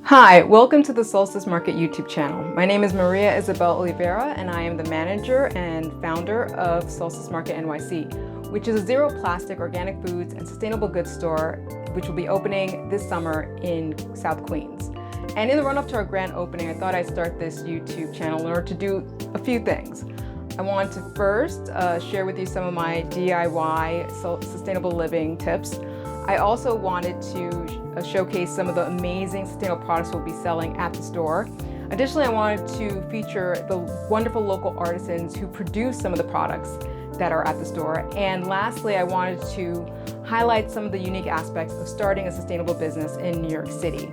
Hi, welcome to the Solstice Market YouTube channel. My name is Maria Isabel Oliveira and I am the manager and founder of Solstice Market NYC, which is a zero plastic organic foods and sustainable goods store which will be opening this summer in South Queens. And in the run-up to our grand opening, I thought I'd start this YouTube channel in order to do a few things. I want to first share with you some of my DIY sustainable living tips. I also wanted to showcase some of the amazing sustainable products we'll be selling at the store. Additionally, I wanted to feature the wonderful local artisans who produce some of the products that are at the store. And lastly, I wanted to highlight some of the unique aspects of starting a sustainable business in New York City.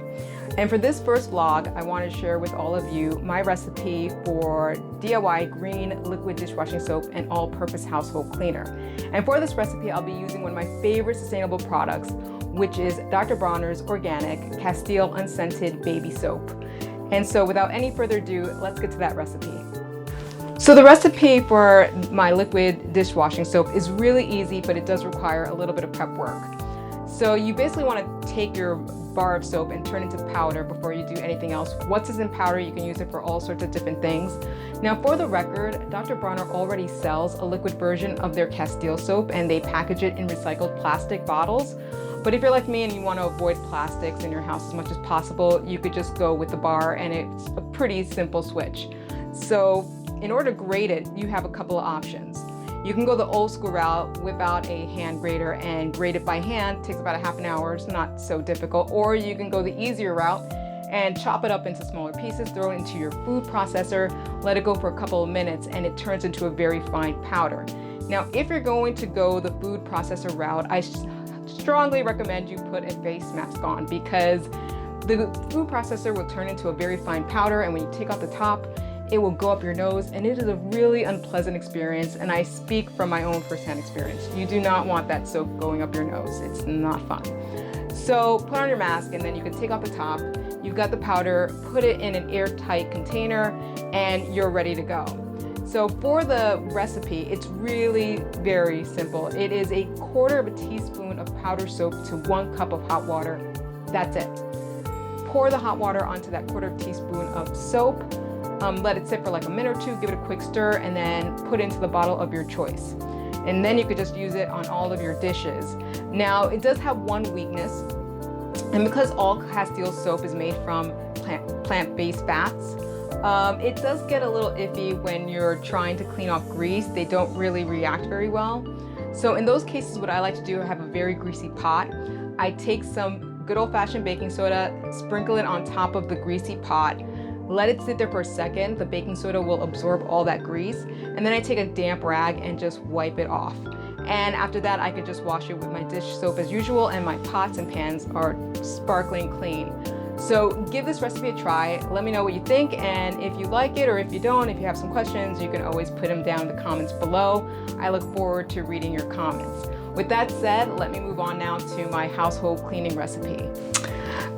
And for this first vlog, I want to share with all of you my recipe for DIY green liquid dishwashing soap and all-purpose household cleaner. And for this recipe, I'll be using one of my favorite sustainable products, which is Dr. Bronner's Organic Castile Unscented Baby Soap. And so without any further ado, let's get to that recipe. So the recipe for my liquid dishwashing soap is really easy, but it does require a little bit of prep work. So you basically want to take your bar of soap and turn it into powder before you do anything else. Once it's in powder, you can use it for all sorts of different things. Now, for the record, Dr. Bronner already sells a liquid version of their Castile soap and they package it in recycled plastic bottles. But if you're like me and you want to avoid plastics in your house as much as possible, you could just go with the bar, and it's a pretty simple switch. So in order to grate it, you have a couple of options. You can go the old school route, whip out a hand grater and grate it by hand. It takes about a half an hour, it's not so difficult. Or you can go the easier route and chop it up into smaller pieces, throw it into your food processor, let it go for a couple of minutes, and it turns into a very fine powder. Now, if you're going to go the food processor route, I strongly recommend you put a face mask on, because the food processor will turn into a very fine powder, and when you take off the top, it will go up your nose, and it is a really unpleasant experience, and I speak from my own firsthand experience. You do not want that soap going up your nose. It's not fun. So put on your mask, and then you can take off the top. You've got the powder, put it in an airtight container, and you're ready to go. So for the recipe, it's really very simple. It is 1/4 teaspoon of powder soap to 1 cup of hot water. That's it. Pour the hot water onto that 1/4 teaspoon of soap. Let it sit for like a minute or two, give it a quick stir, and then put it into the bottle of your choice. And then you could just use it on all of your dishes. Now, it does have one weakness, and because all Castile soap is made from plant-based fats, it does get a little iffy when you're trying to clean off grease. They don't really react very well. So in those cases, what I like to do, I have a very greasy pot. I take some good old-fashioned baking soda, sprinkle it on top of the greasy pot, let it sit there for a second. The baking soda will absorb all that grease, and then I take a damp rag and just wipe it off. And after that, I could just wash it with my dish soap as usual, and my pots and pans are sparkling clean. So give this recipe a try. Let me know what you think, and if you like it or if you don't, if you have some questions, you can always put them down in the comments below. I look forward to reading your comments. With that said, let me move on now to my household cleaning recipe.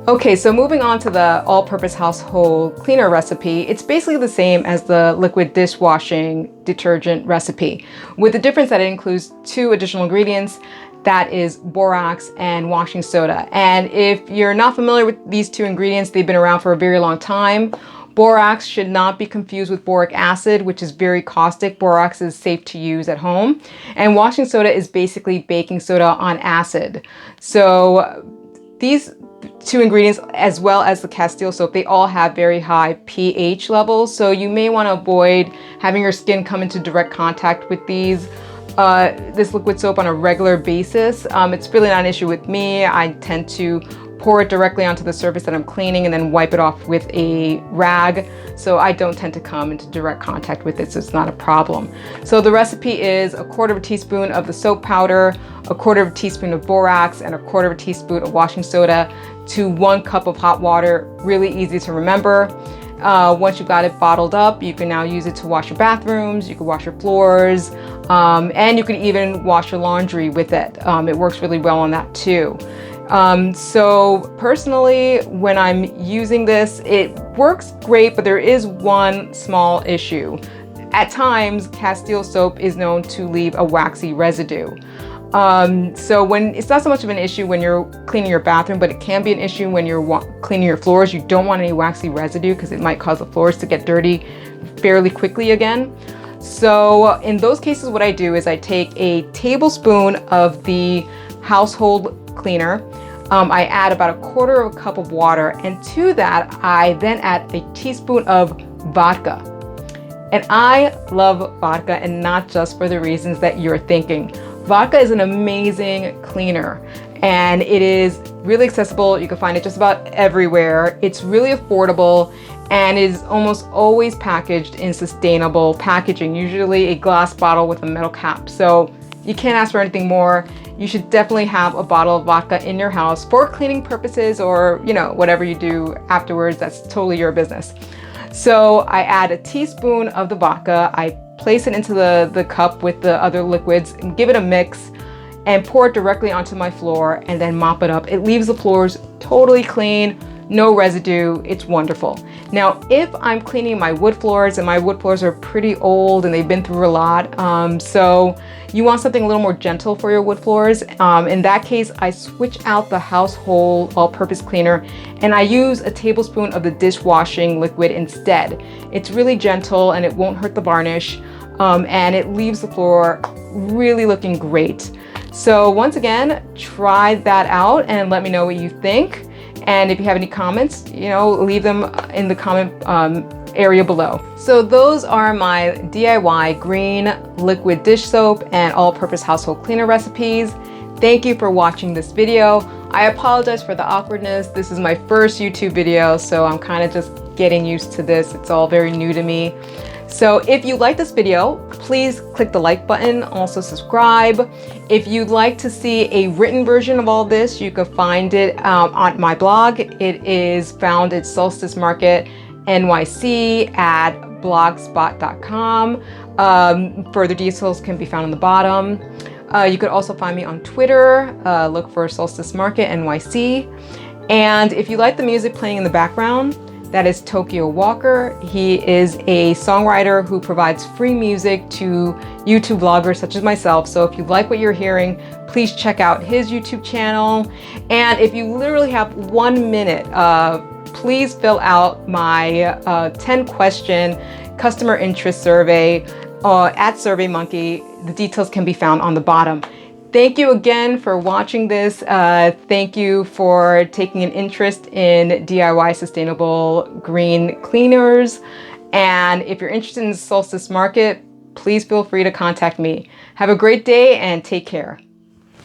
Okay, so moving on to the all-purpose household cleaner recipe, it's basically the same as the liquid dishwashing detergent recipe, with the difference that it includes 2 additional ingredients. That is borax and washing soda. And if you're not familiar with these 2 ingredients, they've been around for a very long time. Borax should not be confused with boric acid, which is very caustic. Borax is safe to use at home. And washing soda is basically baking soda on acid. So these 2 ingredients, as well as the Castile soap, they all have very high pH levels. So you may want to avoid having your skin come into direct contact with this liquid soap on a regular basis. It's really not an issue with me. I tend to pour it directly onto the surface that I'm cleaning and then wipe it off with a rag. So I don't tend to come into direct contact with it, so it's not a problem. So the recipe is 1/4 teaspoon of the soap powder, 1/4 teaspoon of borax, and 1/4 teaspoon of washing soda to 1 cup of hot water. Really easy to remember. Once you've got it bottled up, you can now use it to wash your bathrooms, you can wash your floors, and you can even wash your laundry with it. It works really well on that too. So personally, when I'm using this, it works great, but there is one small issue. At times, Castile soap is known to leave a waxy residue. So when it's not so much of an issue when you're cleaning your bathroom, but it can be an issue when you're cleaning your floors. You don't want any waxy residue because it might cause the floors to get dirty fairly quickly again. So in those cases, what I do is I take a tablespoon of the household cleaner. I add about 1/4 cup of water, and to that I then add a teaspoon of vodka. And I love vodka, and not just for the reasons that you're thinking. Vodka is an amazing cleaner, and it is really accessible. You can find it just about everywhere. It's really affordable and is almost always packaged in sustainable packaging, usually a glass bottle with a metal cap. So you can't ask for anything more. You should definitely have a bottle of vodka in your house for cleaning purposes, or whatever you do afterwards. That's totally your business. So I add a teaspoon of the vodka. I place it into the cup with the other liquids and give it a mix and pour it directly onto my floor, and then mop it up. It leaves the floors totally clean, no residue. It's wonderful. Now, if I'm cleaning my wood floors, and my wood floors are pretty old and they've been through a lot, so you want something a little more gentle for your wood floors. In that case, I switch out the household all-purpose cleaner and I use a tablespoon of the dishwashing liquid instead. It's really gentle and it won't hurt the varnish, and it leaves the floor really looking great. So once again, try that out and let me know what you think. And if you have any comments, leave them in the comment area below. So those are my DIY green liquid dish soap and all-purpose household cleaner recipes. Thank you for watching this video. I apologize for the awkwardness. This is my first YouTube video, so I'm kind of just getting used to this. It's all very new to me. So if you like this video, please click the like button, also subscribe. If you'd like to see a written version of all this, you can find it on my blog. It is found at Solstice Market NYC at blogspot.com. Further details can be found on the bottom. You could also find me on Twitter, look for Solstice Market NYC. And if you like the music playing in the background, that is Tokyo Walker. He is a songwriter who provides free music to YouTube vloggers such as myself. So if you like what you're hearing, please check out his YouTube channel. And if you literally have 1 minute, please fill out my 10-question customer interest survey at SurveyMonkey. The details can be found on the bottom. Thank you again for watching this. Thank you for taking an interest in DIY sustainable green cleaners. And if you're interested in Solstice Market, please feel free to contact me. Have a great day and take care.